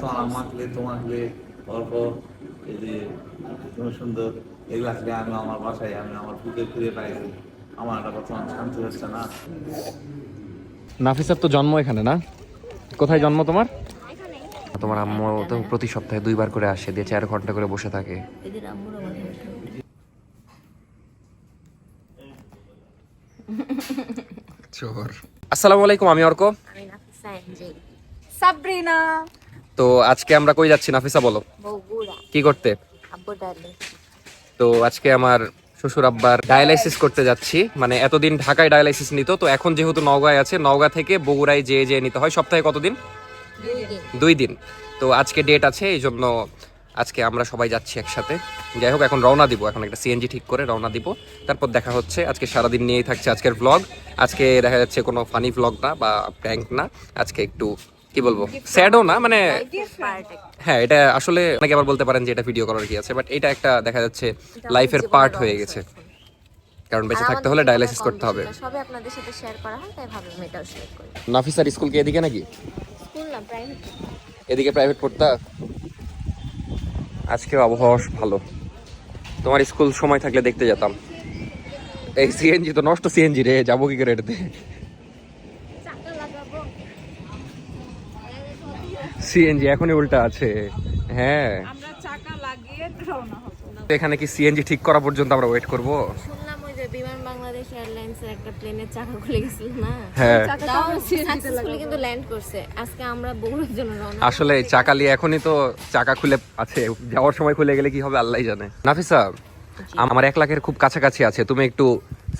তোমার মাখলে তোমাকলে অল্প এই যে সুন্দর সুন্দর এগুলো আসলে আমি আমার বাসায় আমি আমার পুজো ফিরে পাইছি। আমার একটা বর্তমান শান্তি হচ্ছে না। নাফিসার তো জন্ম এখানে না? কোথায় জন্ম তোমার? এখানেই। তোমার আম্মু তো প্রতি সপ্তাহে 2 বার করে আসে, দিয়ে 4 ঘন্টা করে বসে থাকে। এদের আম্মুর আমার চোর। আসসালামু আলাইকুম, আমি অর্ক। আমি নাফিসা এনজে। সাবরিনা। তো আজকে আমরা কই যাচ্ছি নাফিসা বলো? বগুড়া। কি করতে? আব্বু ডালে। তো আজকে আমার শ্বশুর আব্বার ডায়ালাইসিস করতে যাচ্ছি। মানে এতদিন ঢাকায় ডায়ালাইসিস নিত, তো এখন যেহেতু নওগাঁয় আছে, নওগাঁ থেকে বগুড়ায় যেয়ে নিতে হয়। সপ্তাহে কতদিন? 2 দিন। 2 দিন। তো আজকে ডেট আছে, এই জন্য আজকে আমরা সবাই যাচ্ছি একসাথে। যাই হোক, এখন রওনা দিব, এখন একটা সিএনজি ঠিক করে রওনা দিব, তারপর দেখা হচ্ছে। আজকে সারাদিন নিয়েই থাকছে আজকের ব্লগ। আজকে দেখা যাচ্ছে কোনো ফানি ব্লগ না বা প্র্যাঙ্ক না, আজকে একটু কি বলবো, স্যাডও না, মানে হ্যাঁ, এটা আসলে অনেকে আবার বলতে পারেন যে এটা ভিডিও করার কি আছে, বাট এটা একটা দেখা যাচ্ছে লাইফের পার্ট হয়ে গেছে, কারণ বেঁচে থাকতে হলে ডায়ালাইসিস করতে হবে। সবই আপনাদের সাথে শেয়ার করা হয়, তাই ভাবলাম এটাও শেয়ার করি। নাফিসার স্কুল কি এদিকে নাকি? স্কুল না, প্রাইভেট। এদিকে প্রাইভেট পড়তা? আজকে আবহাওয়া ভালো, তোমার স্কুল সময় থাকলে দেখতে যেতাম। এই সিএনজি তো নষ্ট সিএনজি রে, যাবো কি করে এটাতে? চাকা লাগাবো। সিএনজি এখনই উল্টা আছে। হ্যাঁ, আমরা চাকা লাগিয়ে রওনা হব। এখানে কি সিএনজি ঠিক করা পর্যন্ত আমরা ওয়েট করব? শুনলাম ওই যে বিমান বাংলাদেশ এয়ারলাইন্সের একটা প্লেনের চাকা খুলে গেছিল না? হ্যাঁ, তাও সাকসেসফুলি কিন্তু ল্যান্ড করছে। আজকে আমরা বগুড়ার জন্য রওনা। আসলে চাকালি এখনই তো চাকা খুলে আছে, যাওয়ার সময় খুলে গেলে কি হবে আল্লাহই জানে। নাফিসা, আমার 1 লাখের খুব কাছাকাছি আছে, তুমি একটু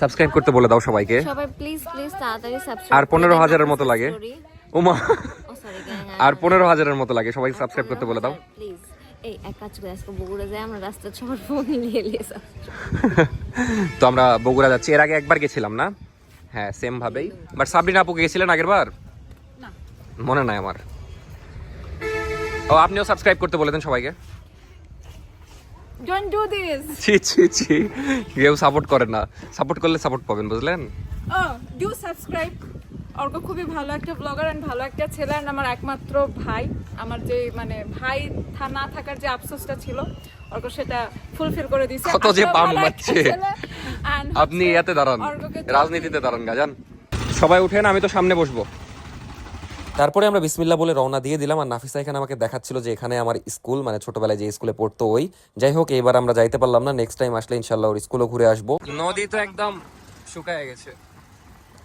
সাবস্ক্রাইব করতে বলে দাও সবাইকে। সবাই প্লিজ প্লিজ তাড়াতাড়ি সাবস্ক্রাইব। আর 15,000-এর মতো লাগে। ওমা, ও সরি গ্যাং। আর 15,000-এর মতো লাগে, সবাই সাবস্ক্রাইব করতে বলে দাও। প্লিজ। এই এক কাজ করে আজকে বগুড়া যাই, আমরা রাস্তার সবার ফোন নিয়ে এলিয়েছি। তো আমরা বগুড়া যাচ্ছি, এর আগে একবার গেছিলাম না? হ্যাঁ, সেম ভাবেই। বাট সাবরিনা আপু গেছিলেন আগের বার? না, মনে নাই আমার। ও, আপনিও সাবস্ক্রাইব করতে বলে দেন সবাইকে। Don't do this. ছি ছি ছি, কেউ সাপোর্ট করে না, সাপোর্ট করলে সাপোর্ট পাবেন, বুঝলেন? Do subscribe. অর্ক খুবই ভালো একটা ব্লগার এন্ড ভালো একটা ছেলে, and আমার একমাত্র ভাই। আমার যে মানে ভাই না থাকার যে আফসোসটা ছিল, অর্ক সেটা ফুলফিল করে দিয়েছে। কত যে আসলে পাম ভালো একটা মারছে। ছেলে, and আপনি এতে দাঁড়ান, অর্ককে তো- রাজনীতিতে দাঁড়ান গাজান। সবাই উঠেন, আমি তো সামনে বসবো। তারপরে আমরা বিসমিল্লাহ বলে রওনা দিয়ে দিলাম। আর নাফিসা এখানে আমাকে দেখাচ্ছিল যে এখানে আমার স্কুল, মানে ছোটবেলায় যে স্কুলে পড়তো ওই। যাই হোক, এবার আমরা যাইতে পারলাম না, নেক্সট টাইম আসলে ইনশাল্লাহ ওর স্কুলও ঘুরে আসবো। নদী তো একদম শুকায় গেছে।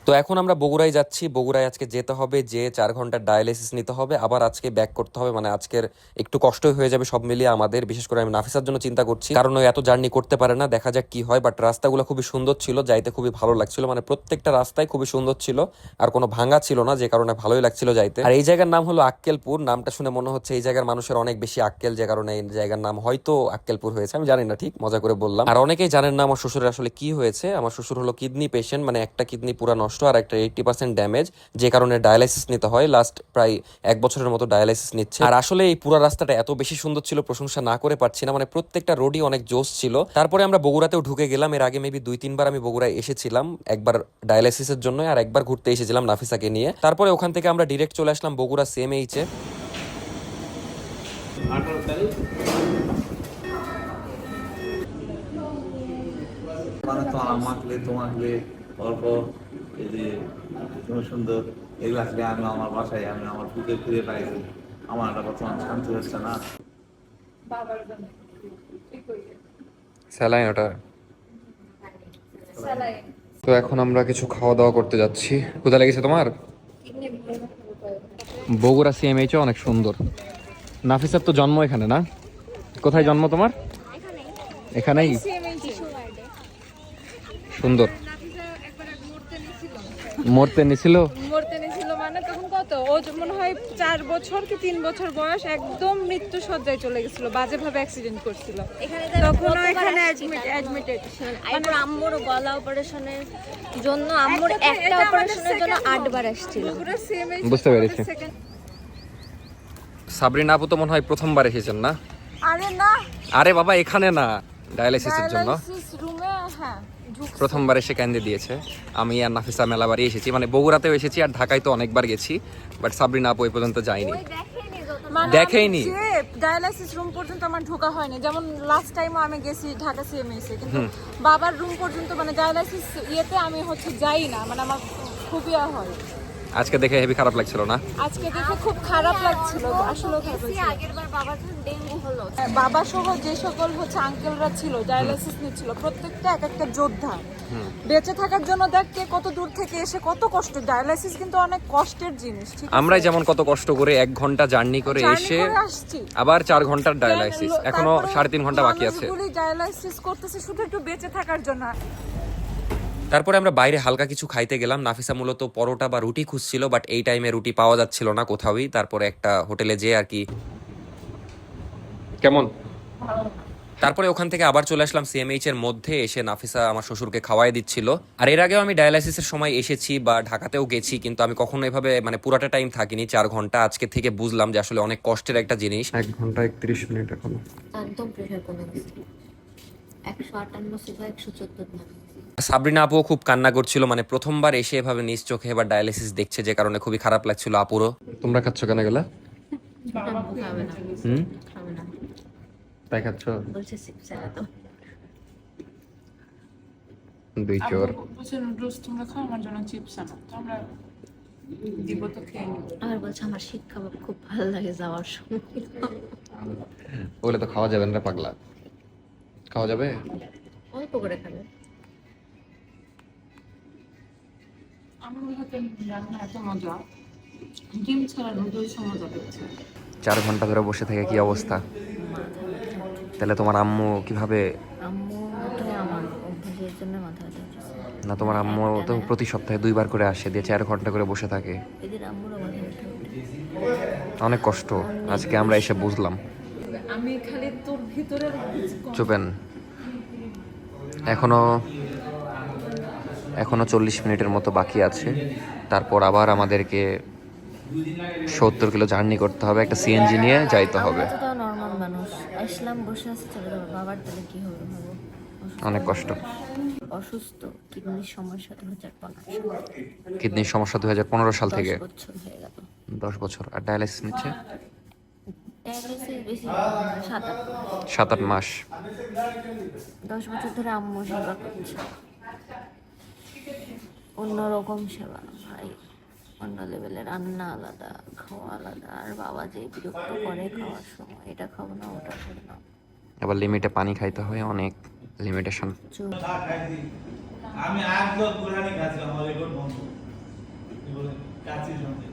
তো এখন আমরা বগুড়ায় যাচ্ছি। বগুড়ায় আজকে যেতে হবে, যে 4 ঘন্টার ডায়ালাইসিস নিতে হবে, আবার আজকে ব্যাক করতে হবে। মানে আজকের একটু কষ্টই হয়ে যাবে সব মিলিয়ে আমাদের, বিশেষ করে আমি নাফিসার জন্য চিন্তা করছি, কারণ ও এত জার্নি করতে পারে না। দেখা যাক কি হয়। বাট রাস্তাগুলো খুবই সুন্দর ছিল, যাইতে খুবই ভালো লাগছিল, মানে প্রত্যেকটা রাস্তায় খুবই সুন্দর ছিল, আর কোনো ভাঙা ছিল না, যে কারণে ভালোই লাগছিল যাইতে। আর এই জায়গার নাম হলো আক্কেলপুর। নামটা শুনে মনে হচ্ছে এই জায়গার মানুষের অনেক বেশি আক্কেল, যে কারণে এই জায়গার নাম হয়তো আক্কেলপুর হয়েছে, আমি জানি না, ঠিক মজা করে বললাম। আর অনেকেই জানেন না আমার শ্বশুরের আসলে কি হয়েছে। আমার শ্বশুর হলো কিডনি পেশেন্ট, মানে একটা কিডনি পুরো নষ্ট আর একটা 80% ড্যামেজ, যে কারণে ডায়ালাইসিস নিতে হয়। লাস্ট প্রায় 1 বছরের মতো ডায়ালাইসিস নিচ্ছে। আর আসলে এই পুরো রাস্তাটা এত বেশি সুন্দর ছিল, প্রশংসা না করে পারছি না, মানে প্রত্যেকটা রোডই অনেক জোশ ছিল। তারপরে আমরা বগুড়াতেও ঢুকে গেলাম। এর আগে মেবি 2-3 বার আমি বগুড়ায় এসেছিলাম, একবার ডায়ালাইসিসের জন্য আর একবার ঘুরতে এসেছিলাম নাফিসাকে নিয়ে। তারপরে ওখান থেকে আমরা ডিরেক্ট চলে আসলাম বগুড়া CMH-এ। 18 তারিখ মানে তোমার মাখলে তোমাকলে অল্প এই যে সুন্দর সুন্দর এগুলো আসলে আমি আমার বাসায় আমি আমার পুজো ফিরে পাইছি। আমার একটা বর্তমান শান্তি হচ্ছে না। বাবার জন্য ঠিক হইছে। স্যালাইন ওটা। স্যালাইন। তো এখন আমরা কিছু খাওয়া দাওয়া করতে যাচ্ছি। কোথায় লেগেছে তোমার? বগুড়া CMH অনেক সুন্দর। নাফিসার তো জন্ম এখানে না? কোথায় জন্ম তোমার? এখানেই। সুন্দর। মরতে নিছিল মানে তখন কত, ও মনে হয় 4 বছর কি 3 বছর বয়স, একদম মৃত্যু সজ্জায় চলে গেছিল, বাজেভাবে অ্যাক্সিডেন্ট করছিল। তখন এখানে অ্যাডমিটেড। মানে আম্মুর গলা অপারেশনের জন্য, আম্মুর একটা অপারেশনের জন্য 8 বার আসছিল। বুঝতে পেরেছি। সাবরিনা আপু তো মনে হয় প্রথমবার এসেছেন না? আরে না, আরে বাবা, এখানে না, ডায়ালাইসিসের জন্য ডায়ালাইসিস রুমে। হ্যাঁ, প্রথমবার এসে কেন্দ্রে দিয়েছে। আমি আর নাফিসা মেলাবারই এসেছি, মানে বগুড়াতেও এসেছি আর ঢাকায় তো অনেকবার গেছি, বাট সাবরিনা আপু এই পর্যন্ত যায়নি। মানে দেখেইনি। ডায়ালাইসিস রুম পর্যন্ত আমার ঢোকা হয়নি, যেমন লাস্ট টাইমও আমি গেছি ঢাকা সিএমএইচে, কিন্তু বাবার রুম পর্যন্ত মানে ডায়ালাইসিস ইয়েতে আমি হচ্ছে যাই না, মানে আমার খুবই হয়। আজকে দেখে হেভি খারাপ লাগছিল না? আজকে দেখে খুব খারাপ লাগছিল, আসলে খারাপ লাগছিল। আগেরবার বাবার যখন ডেঙ্গু হলো, বাবা সহ যে সকল হচ্ছে আঙ্কেলরা ছিল ডায়ালাইসিস নিচ্ছিল, প্রত্যেকটা এক একটা যোদ্ধা। বেঁচে থাকার জন্য দেখ কে কত দূর থেকে এসে কত কষ্ট। ডায়ালাইসিস কিন্তু অনেক কষ্টের জিনিস, ঠিক আছে? আমরাই যেমন কত কষ্ট করে 1 ঘন্টা জার্নি করে এসে আসছি, আবার 4 ঘন্টার ডায়ালাইসিস, এখনো 3.5 ঘন্টা বাকি আছে। মানুষগুলি ডায়ালাইসিস করতেছে শুধু একটু বেঁচে থাকার জন্য। তারপরে আমরা বাইরে হালকা কিছু খাইতে গেলাম। নাফিসা মূলত পরোটা বা রুটি খুঁজছিল, বাট এই টাইমে রুটি পাওয়া যাচ্ছিল না কোথাওই। তারপরে একটা হোটেলে যেয়ে আর কি কেমন, তারপরে ওখান থেকে আবার চলে আসলাম সিএমএইচ এর মধ্যে। এসে নাফিসা আমার শ্বশুরকে খাওয়াই দিচ্ছিল। আর এর আগেও আমি ডায়ালাইসিসের সময় এসেছি বা ঢাকাতেও গেছি, কিন্তু আমি কখনো এভাবে মানে পুরাটা টাইম থাকিনি, 4 ঘন্টা। আজকে থেকে বুঝলাম যে আসলে অনেক কষ্টের একটা জিনিস। 1 ঘন্টা 31 মিনিট এখনো। একদম প্রেশার কমে গেছে, 158 ছিল 114 না। সাবরিনা আপুও খুব কান্না করছিল, মানে প্রথমবার এসে এভাবে নিজ চোখে এবার ডায়ালিসিস দেখছে, যে কারণে খুবই খারাপ লাগছিল আপুরও। তোমরা খাচ্ছ কেন গেলা? খাবে না, খাবে না, তাই খাচ্ছ? বলছে চিপস এনে দাও। 2 চোর। নুডলস তোমরা খাও, আমার জন্য চিপস আনো, তো আমরা দিব তো খেয়ে নিব। আবার বলছে আমার শিক কাবাব খুব ভালো লাগে যাওয়ার সময়। বলে তো খাওয়া যাবে না পাগলা, খাওয়া যাবে? অল্প করে খাবে। আমার হাতে রান্না এত মজা, ডিম ছাড়া নুডলস মজা লাগছে। 4 ঘন্টা ধরে বসে থেকে কি অবস্থা? তাহলে তোমার আম্মু কিভাবে? আম্মু তো আমার অভ্যাসের জন্য মাথা ব্যথা। না, তোমার আম্মু তো প্রতি সপ্তাহে 2 বার করে আসে, দিয়ে 4 ঘন্টা করে বসে থাকে। এদের আম্মুরও মাথা ব্যথা। অনেক কষ্ট। আজকে আমরা এসে বুঝলাম। আমি খালি তোর ভিতরের চুপেন। এখনো 40 মিনিটের মতো বাকি আছে। তারপর আবার আমাদেরকে 70 কিলো জার্নি করতে হবে, একটা সিএনজি নিয়ে যাইতে হবে। আমরা তো নরমাল মানুষ, আসলাম বসে আছে চলে যাবো। বাবার তাহলে কি হবে ভাবো? অনেক কষ্ট। অসুস্থ, কিডনির সমস্যা 2015 কিডনির সমস্যা 2015 সাল থেকে 10 বছর হয়ে গেল। 10 বছর। আর ডায়ালাইসিস নিচ্ছে ডায়ালিসিস বেশি 7-8 7-8 মাস। 10 বছর ধরে আম্মু সেবা করছে, অন্যরকম সেবা ভাই, অন্য লেভেলের। রান্না আলাদা, খাওয়া আলাদা। আর বাবা যে বিরক্ত করে খাওয়ার সময়, এটা খাবো না ওটা খাবো না। আবার লিমিটে পানি খাইতে হয়, অনেক লিমিটেশন। আমি আজ পুরানি খাচ্ছিলাম, আমার রেকর্ড বন্ধ কাচির সঙ্গে।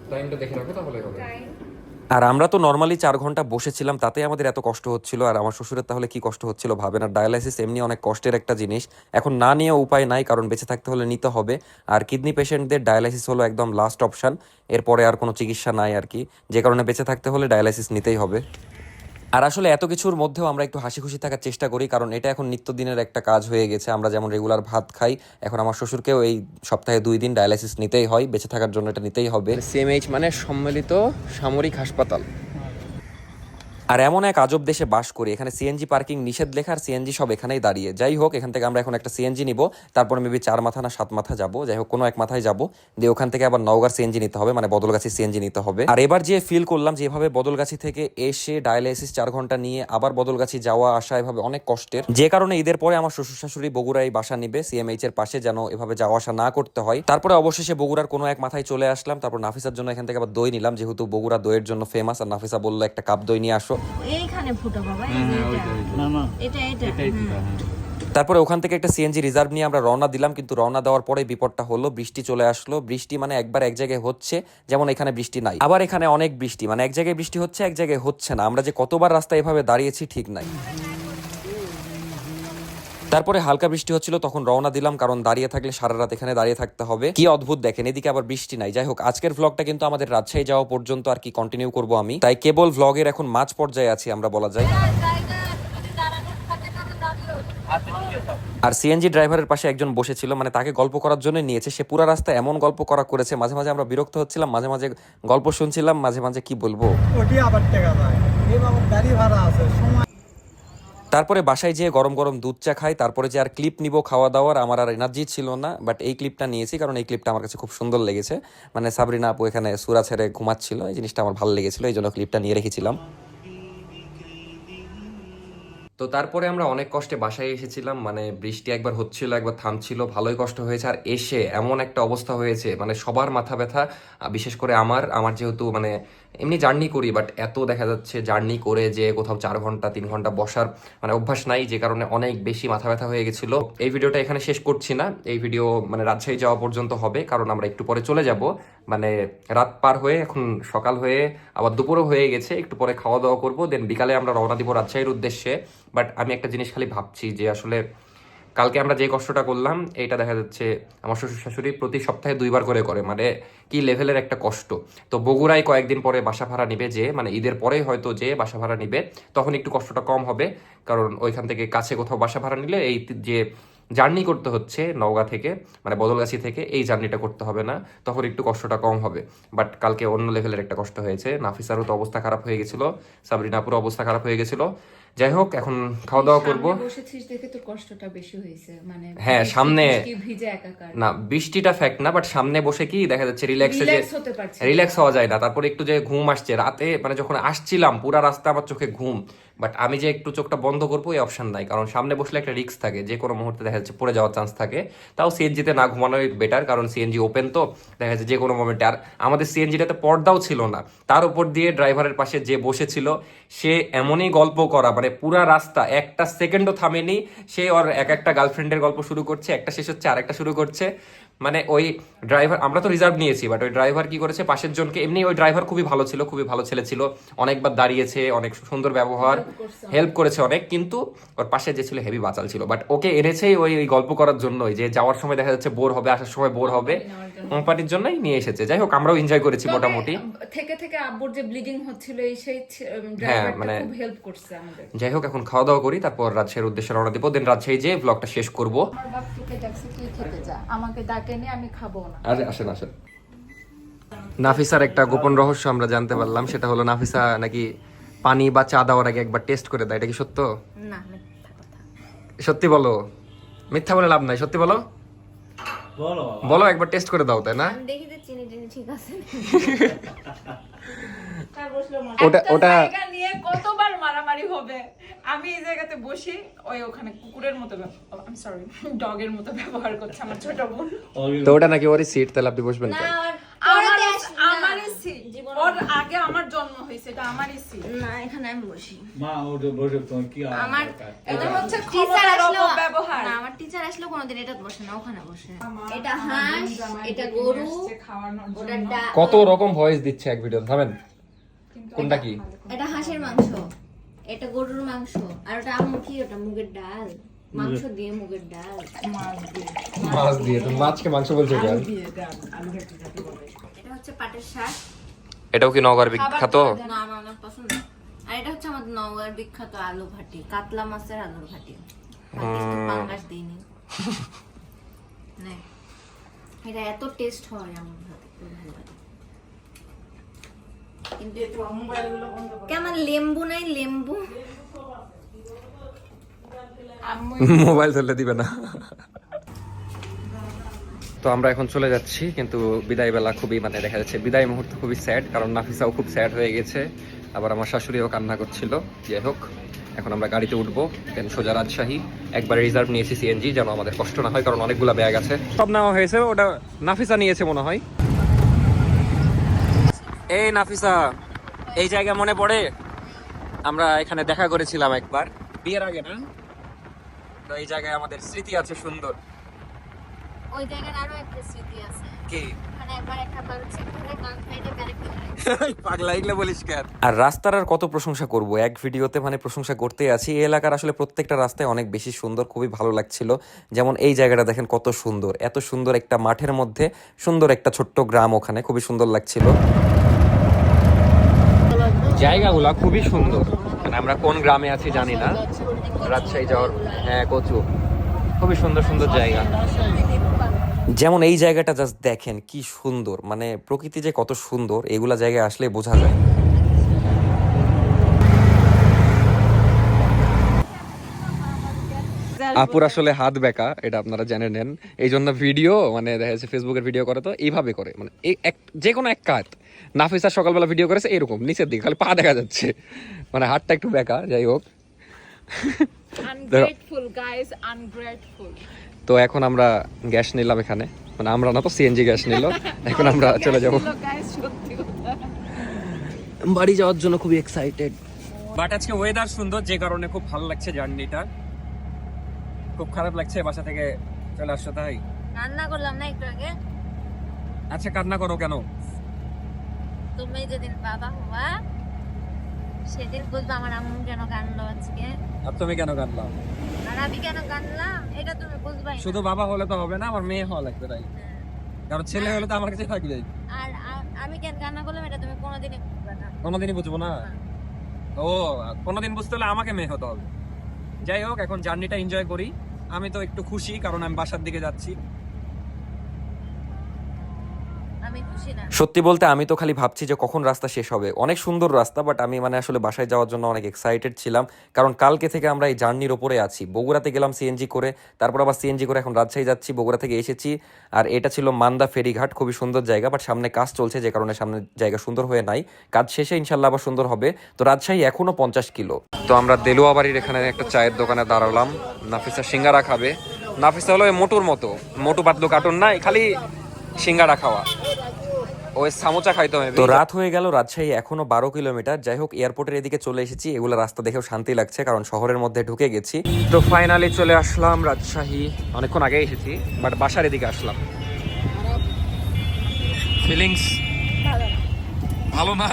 টাইমটা দেখে রাখো তাহলে হবে। আর আমরা তো নর্মালি 4 ঘন্টা বসেছিলাম, তাতে আমাদের এত কষ্ট হচ্ছিল। আর আমার শ্বশুরের তাহলে কি কষ্ট হচ্ছিল ভাবেন। আর ডায়ালাইসিস এমনি অনেক কষ্টের একটা জিনিস, এখন না নিয়ে উপায় নাই, কারণ বেঁচে থাকতে হলে নিতে হবে। আর কিডনি পেশেন্টদের ডায়ালাইসিস হলো একদম লাস্ট অপশন, এরপরে আর কোনো চিকিৎসা নাই আর কি, যে কারণে বেঁচে থাকতে হলে ডায়ালাইসিস নিতেই হবে। আর আসলে এত কিছুর মধ্যেও আমরা একটু হাসি খুশি থাকার চেষ্টা করি, কারণ এটা এখন নিত্যদিনের একটা কাজ হয়ে গেছে। আমরা যেমন রেগুলার ভাত খাই, এখন আমার শ্বশুরকেও এই সপ্তাহে 2 দিন ডায়ালাইসিস নিতেই হয়, বেঁচে থাকার জন্য এটা নিতেই হবে। সিএমএইচ মানে সম্মিলিত সামরিক হাসপাতাল। আর এমন এক আজব দেশে বাস করি, এখানে সিএনজি পার্কিং নিষেধ লেখা, আর সিএনজি সব এখানেই দাঁড়িয়ে। যাই হোক, এখান থেকে আমরা এখন একটা সিএনজি নিব, তারপরে মেবি 4 মাথা না 7 মাথা যাবো, যাই হোক কোনো এক মাথায় যাবো, দিয়ে ওখান থেকে আবার নওগাঁর সিএনজি নিতে হবে, মানে বদলগাছি সিএনজি নিতে হবে। আর এবার যে ফিল করলাম যে এভাবে বদলগাছি থেকে এসে ডায়ালাইসিস 4 ঘন্টা নিয়ে আবার বদলগাছি যাওয়া আসা এভাবে অনেক কষ্টের, যে কারণে ঈদের পরে আমার শ্বশুর শাশুড়ি বগুড়ায় বাসা নিবে সিএমএইচ এর পাশে, যেন এভাবে যাওয়া আসা না করতে হয়। তারপরে অবশেষে বগুড়ার কোনো এক মাথায় চলে আসলাম। তারপর নাফিসার জন্য এখান থেকে আবার দই নিলাম, যেহেতু বগুড়া দইয়ের জন্য ফেমাস। আর নাফিসা বললো একটা কাপ দই নিয়ে আসো। এইখানে ফুটো বাবা, এই যে এটা এটা তারপরে ওখান থেকে একটা সিএনজি রিজার্ভ নিয়ে আমরা রওনা দিলাম, কিন্তু রওনা দেওয়ার পরে বিপদটা হলো, বৃষ্টি চলে আসলো। বৃষ্টি মানে একবার এক জায়গায় হচ্ছে, যেমন এখানে বৃষ্টি নাই, আবার এখানে অনেক বৃষ্টি, মানে এক জায়গায় বৃষ্টি হচ্ছে এক জায়গায় হচ্ছে না। আমরা যে কতবার রাস্তায় এভাবে দাঁড়িয়েছি ঠিক নাই। তারপরে হালকা বৃষ্টি হচ্ছিল, তখন রওনা দিলাম, কারণ দাঁড়িয়ে থাকলে সারা রাত এখানে দাঁড়িয়ে থাকতে হবে। কি অদ্ভুত দেখেন, এদিকে আবার বৃষ্টি নাই। যাই হোক, আজকের ভ্লগটা কিন্তু আমাদের রাজশাহী যাওয়া পর্যন্ত আর কি কন্টিনিউ করব আমি, তাই কেবল ভ্লগের এখন মাঝ পর্যায়ে আছি আমরা বলা যায়। আর সিএনজি ড্রাইভারের পাশে একজন বসেছিল, মানে তাকে গল্প করার জন্য নিয়েছে। সে পুরো রাস্তা এমন গল্প করেছে, মাঝে মাঝে আমরা বিরক্ত হচ্ছিলাম, মাঝে মাঝে গল্প শুনছিলাম, মাঝে মাঝে কি বলবো। তারপরে বাসায় যেয়ে গরম গরম দুধ চা খাই, তারপরে যে আর ক্লিপ নিব খাওয়া দাওয়ার, আমার আর এনার্জি ছিল না, বাট এই ক্লিপটা নিয়েছি কারণ এই ক্লিপটা আমার কাছে খুব সুন্দর লেগেছে। মানে সাবরিনা আপু এখানে সুরা ছেড়ে ঘুমাচ্ছিল, এই জিনিসটা আমার ভালো লেগেছিল, এই জন্য ক্লিপটা নিয়ে রেখেছিলাম। তো তারপরে আমরা অনেক কষ্টে বাসায় এসেছিলাম, মানে বৃষ্টি একবার হচ্ছিল একবার থামছিল, ভালোই কষ্ট হয়েছে। আর এসে এমন একটা অবস্থা হয়েছে, মানে সবার মাথা ব্যথা, বিশেষ করে আমার যেহেতু মানে এমনি জার্নি করি, বাট এত দেখা যাচ্ছে জার্নি করে যে কোথাও 4 ঘন্টা 3 ঘন্টা বসার মানে অভ্যাস নাই, যে কারণে অনেক বেশি মাথা ব্যথা হয়ে গেছিল। এই ভিডিওটা এখানে শেষ করছি না, এই ভিডিও মানে রাজশাহী যাওয়া পর্যন্ত হবে, কারণ আমরা একটু পরে চলে যাব। মানে রাত পার হয়ে এখন সকাল হয়ে আবার দুপুরও হয়ে গেছে, একটু পরে খাওয়া দাওয়া করবো, দেন বিকালে আমরা রওনা দিব রাজশাহীর উদ্দেশ্যে। বাট আমি একটা জিনিস খালি ভাবছি যে আসলে কালকে আমরা যে কষ্টটা করলাম, এইটা দেখা যাচ্ছে আমার শ্বশুর শাশুড়ি প্রতি সপ্তাহে 2 বার করে করে, মানে কি লেভেলের একটা কষ্ট। তো বগুড়ায় কয়েকদিন পরে বাসা ভাড়া নিবে, যে মানে ঈদের পরেই হয়তো যে বাসা ভাড়া নিবে, তখন একটু কষ্টটা কম হবে, কারণ ওইখান থেকে কাছে কোথাও বাসা ভাড়া নিলে এই যে জার্নি করতে হচ্ছে নওগাঁ থেকে মানে বদলগাছি থেকে, এই জার্নিটা করতে হবে না, তখন একটু কষ্টটা কম হবে। বাট কালকে অন্য লেভেলের একটা কষ্ট হয়েছে, নাফিসারও তো অবস্থা খারাপ হয়ে গেছিল, সাবরিনাপুরও অবস্থা খারাপ হয়ে গেছিল। যাই হোক, এখন খাওয়া দাওয়া করবো। বসেছিস দেখে তো কষ্টটা বেশি হয়েছে, মানে হ্যাঁ, সামনে ভিজে একাকার না, বৃষ্টিটা ফ্যাক্ট না, বাট সামনে বসে কি দেখা যাচ্ছে রিল্যাক্স হতে পারছে, রিল্যাক্স হওয়া যায় না। তারপরে একটু যে ঘুম আসছে রাতে, মানে যখন আসছিলাম পুরা রাস্তা আমার চোখে ঘুম, বাট আমি যে একটু চোখটা বন্ধ করবো এই অপশন নাই, কারণ সামনে বসলে একটা রিস্ক থাকে, যে কোনো মুহূর্তে দেখা যাচ্ছে পড়ে যাওয়ার চান্স থাকে। তাও সিএনজিতে না ঘুমানোই বেটার, কারণ সিএনজি ওপেন, তো দেখা যাচ্ছে যে কোনো মোমেন্টে। আর আমাদের সিএনজিটাতে পর্দাও ছিল না, তার উপর দিয়ে ড্রাইভারের পাশে যে বসেছিল সে এমনই গল্প করা, মানে পুরা রাস্তা একটা সেকেন্ডও থামেনি, সে ওর একটা গার্লফ্রেন্ডের গল্প শুরু করছে, একটা শেষ হচ্ছে আর একটা শুরু করছে। মানে ওই ড্রাইভার, আমরা তো রিজার্ভ নিয়েছি, বাট ওই ড্রাইভার কি করেছে পাশের জনকে, এমনি ওই ড্রাইভার খুবই ভালো ছিল, খুবই ভালো ছেলে ছিল, অনেকবার দাঁড়িয়েছে, অনেক সুন্দর ব্যবহার, হেল্প করেছে অনেক, কিন্তু ওর পাশে যে ছিল হেভি বাচাল ছিল। বাট ওকে এনেছেই ওই গল্প করার জন্যই, যে যাওয়ার সময় দেখা যাচ্ছে বোর হবে, আসার সময় বোর হবে, কোম্পানির জন্যই নিয়ে এসেছে। যাই হোক, আমরাও এনজয় করেছি মোটামুটি। থেকে থেকে আব্বুর যে ব্লিডিং হচ্ছিল এই সেই হ্যাঁ, মানে খুব হেল্প করছে আমাদের। যাই হোক, এখন খাওয়া দাওয়া করি, তারপর রাজশাহীর উদ্দেশ্যে রওনা দিব, দেন রাজশাহী যে ব্লগটা শেষ করবো। আমার বাপ তোকে ডাকছে, তুই খেতে যা, আমাকে ডাকেনি, আমি খাবো না। আরে আসেন আসেন। নাফিসার একটা গোপন রহস্য আমরা জানতে পারলাম, সেটা হলো নাফিসা নাকি পানি বা চা দেওয়ার আগে একবার টেস্ট করে দেয়, এটা কি সত্য? না, মিথ্যা কথা। সত্যি বলো, মিথ্যা বলে লাভ নাই, সত্যি বলো, বলো একবার টেস্ট করে দাও, তাই না? আমি দেখি যে চিনি টিনি ঠিক আছে। ওটা জায়গা নিয়ে কতবার মারামারি হবে, আমি এই জায়গাতে বসি, ওই ওখানে কুকুরের মতো আমি সরি ডগের মতো ব্যবহার করছে আমার ছোট বোন। তো ওটা নাকি ওরই সিট, তাহলে আপনি বসবেন কেন? আমারই সিট, ওর আগে আমার জন্ম হয়েছে, এটা আমারই সিট। না, এখানে আমি বসি। মা ওটা বসে তোমার কি আমার এটা হচ্ছে টিচার ক্ষমতার আসলো, অপব্যবহার। না আমার টিচার আসলো কোনোদিন এটা বসে না, ওখানে বসে। এটা হাঁস, এটা গরু, ওটা কত রকম ভয়েস দিচ্ছে এক ভিডিও, থামেন। কোনটা কি? এটা হাঁসের মাংস, এটা গরুর মাংস, আর ওটা আমু কি, ওটা মুগের ডাল, মাংস দিয়ে মুগের ডাল, মাছ দিয়ে? তুমি মাছকে মাংস বলছো কেন? এটা হচ্ছে পাটের শাক। এটাও কি নগর বিখ্যাত? না, আমার অনেক পছন্দ। আর এটা হচ্ছে আমাদের নওগাঁর বিখ্যাত আলু ভাটি, কাতলা মাছের আলুর ভাটি। পাঙ্গাস দিইনি। না, এটা এত টেস্ট হয় আমার ভাতে, খুব ভালো লাগে। কিন্তু কেমন লেম্বু নাই, লেম্বু মোবাইল ধরলে দিবে না। তো আমরা এখন চলে যাচ্ছি, কিন্তু বিদায় বেলা খুবই মানে দেখা যাচ্ছে বিদায় মুহূর্ত খুবই স্যাড, কারণ নাফিসাও খুব স্যাড হয়ে গেছে, আবার আমার শাশুড়িও কান্না করছিল। যাই হোক, এখন আমরা গাড়িতে উঠবো, দেন সোজা রাজশাহী। একবার রিজার্ভ নিয়েছি সিএনজি, যেন আমাদের কষ্ট না হয়, কারণ অনেকগুলো ব্যাগ আছে। সব নেওয়া হয়েছে, ওটা নাফিসা নিয়েছে মনে হয়। এই নাফিসা, এই জায়গা মনে পড়ে আমরা এখানে দেখা করেছিলাম একবার বিয়ের আগে, না? তো এই জায়গায় আমাদের স্মৃতি আছে সুন্দর। ওই জায়গার আরো একটা স্মৃতি আছে, কি? মানে একবার একটা বাচ্চা ঘুরে গান খাইতে ব্যারেকটা পাগলা এগুলো বলিস কেন? আর রাস্তার আর কত প্রশংসা করব, এক ভিডিওতে মানে প্রশংসা করতেই আছি। এই এলাকার আসলে প্রত্যেকটা রাস্তায় অনেক বেশি সুন্দর, খুবই ভালো লাগছিল। যেমন এই জায়গাটা দেখেন কত সুন্দর, এত সুন্দর একটা মাঠের মধ্যে সুন্দর একটা ছোট্ট গ্রাম, ওখানে খুবই সুন্দর লাগছিল। জায়গাগুলা খুবই সুন্দর, মানে আমরা কোন গ্রামে আছি জানি না, রাজশাহী যাওয়ার, হ্যাঁ কচু, খুবই সুন্দর সুন্দর জায়গা। যেমন এই জায়গাটা জাস্ট দেখেন কি সুন্দর, মানে প্রকৃতি যে কত সুন্দর, এগুলা জায়গায় আসলে বোঝা যায়। আপুর আসলে হাত বেঁকা, এটা আপনারা জেনে নেন। এই জন্য ভিডিও মানে দেখা যাচ্ছে ফেসবুকের ভিডিও করে তো এইভাবে করে, মানে যে কোনো এক কাত। নাফিসা সকালবেলা ভিডিও করেছে এরকম নিচের দিকে খালি পা দেখা যাচ্ছে, মানে হাতটা একটু বেঁকা। যাই হোক, আনগ্রেটফুল গাইস, আনগ্রেটফুল। তো এখন আমরা গ্যাস নিলাম এখানে, মানে আমরা না তো সিএনজি গ্যাস নিল। এখন আমরা চলে যাব গাইস, সত্যি কথা বাড়ি যাওয়ার জন্য, খুবই এক্সাইটেড। বাট আজকে ওয়েদার সুন্দর, যে কারণে খুব ভালো লাগছে জার্নিটা। খুব খারাপ লাগছে বাসা থেকে চলে আসছো তাই। রান্না করলাম না একটু আগে। আচ্ছা, কান্না করো কেন? তুমি যেদিন বাবা হবা সেদিন বুঝবা আমার আম্মু কেন কান্দলো আজকে, আর তুমি কেন কাঁদলাম? আর আমি কেন কান্দলাম এটা তুমি বুঝবাই না। শুধু বাবা হলে তো হবে না, আমার মেয়ে হওয়া লাগবে তাই। কারণ ছেলে হলে তো আমার কাছে থাকবে। আর আমি কেন কান্না করলাম এটা তুমি কোনোদিনই বুঝবে না। কোনোদিনই বুঝবো না। ও, কোনোদিন বুঝতে হলে আমাকে মেয়ে হতে হবে। যাই হোক, এখন জার্নিটা এনজয় করি। আমি তো একটু খুশি কারণ আমি বাসার দিকে যাচ্ছি। আমি খুশি না। সত্যি বলতে আমি তো খালি ভাবছি যে কখন রাস্তা শেষ হবে। অনেক সুন্দর রাস্তা, বাট আমি মানে আসলে বাসায় যাওয়ার জন্য অনেক এক্সাইটেড ছিলাম, কারণ কালকে থেকে আমরা এই জার্নির ওপরে আছি। বগুড়াতে গেলাম সিএনজি করে, তারপর আবার সিএনজি করে এখন রাজশাহী যাচ্ছি। বগুড়া থেকে এসেছি, আর এটা ছিল মান্দা ফেরিঘাট, খুবই সুন্দর জায়গা, বাট সামনে কাজ চলছে যে কারণে সামনে জায়গা সুন্দর হয়ে নাই। কাজ শেষে ইনশাল্লাহ আবার সুন্দর হবে। তো রাজশাহী এখনো 50 কিলো। তো আমরা দেলুয়া বাড়ির এখানে একটা চায়ের দোকানে দাঁড়ালাম। নাফিসা সিঙ্গারা খাবে। নাফিসা হলো মোটুর মতো, মোটু পাতলু কার্টুন নাই, খালি সিঙ্গারা খাওয়া, ওই সামোচা খাইতে হবে। তো রাত হয়ে গেল, রাজশাহী এখনো 12 কিলোমিটার। যাই হোক, এয়ারপোর্টের এদিকে চলে এসেছি। এগুলো রাস্তা দেখেও শান্তি লাগছে, কারণ শহরের মধ্যে ঢুকে গেছি। তো ফাইনালি চলে আসলাম রাজশাহী। অনেকক্ষণ আগে এসেছি, বাট বাসার এদিকে আসলাম। ফিলিংস ভালো না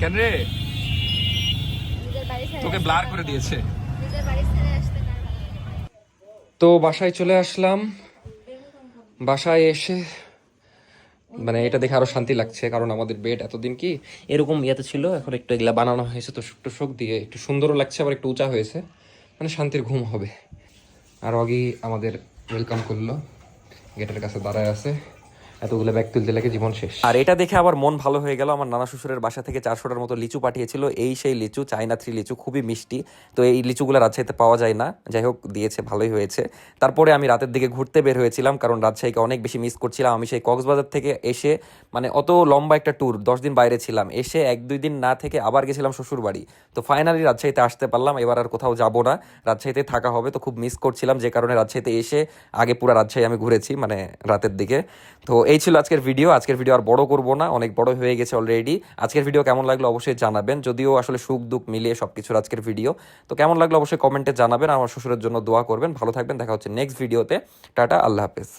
কেন রে? নিজের বাড়ি ছেড়ে তোকে ব্লার করে দিয়েছে। নিজের বাড়ি ছেড়ে আসতে কার ভালো লাগে? তো বাসায় চলে আসলাম। বাসায় এসে মানে এটা দেখে আরো শান্তি লাগছে, কারণ আমাদের বেড এতদিন কি এরকম ইয়েতে ছিল, এখন একটু এগুলা বানানো হয়েছে তো টুকটুক দিয়ে একটু সুন্দরও লাগছে, আবার একটু উঁচা হয়েছে, মানে শান্তির ঘুম হবে। আর আগেই আমাদের ওয়েলকাম করলো, গেটের কাছে দাঁড়ায় আছে। এতগুলো ব্যাগ তুলতে লাগে জীবন শেষ। আর এটা দেখে আবার মন ভালো হয়ে গেল। আমার নানা শ্বশুরের বাসা থেকে 400টার মতো লিচু পাঠিয়েছিল। এই সেই লিচু, চাইনা 3 লিচু, খুবই মিষ্টি। তো এই লিচুগুলো রাজশাহীতে পাওয়া যায় না। যাই হোক, দিয়েছে, ভালোই হয়েছে। তারপরে আমি রাতের দিকে ঘুরতে বের হয়েছিলাম, কারণ রাজশাহীকে অনেক বেশি মিস করছিলাম। আমি সেই কক্সবাজার থেকে এসে, মানে অত লম্বা একটা ট্যুর, 10 দিন বাইরে ছিলাম, এসে 1-2 দিন না থেকে আবার গেছিলাম শ্বশুর বাড়ি। তো ফাইনালি রাজশাহীতে আসতে পারলাম। এবার আর কোথাও যাবো না, রাজশাহীতে থাকা হবে। তো খুব মিস করছিলাম, যে কারণে রাজশাহীতে এসে আগে পুরো রাজশাহী আমি ঘুরেছি, মানে রাতের দিকে। তো এই ছিল আজকের ভিডিও। আজকের ভিডিও আর বড় করবো না, অনেক বড় হয়ে গেছে অলরেডি। আজকের ভিডিও কেমন লাগলো অবশ্যই জানাবেন, যদিও আসলে সুখ দুঃখ মিলিয়ে সবকিছুর আজকের ভিডিও। তো কেমন লাগলো অবশ্যই কমেন্টে জানাবেন। আমার শ্বশুরের জন্য দোয়া করবেন। ভালো থাকবেন, দেখা হচ্ছে নেক্সট ভিডিওতে। টাটা, আল্লাহ হাফেজ।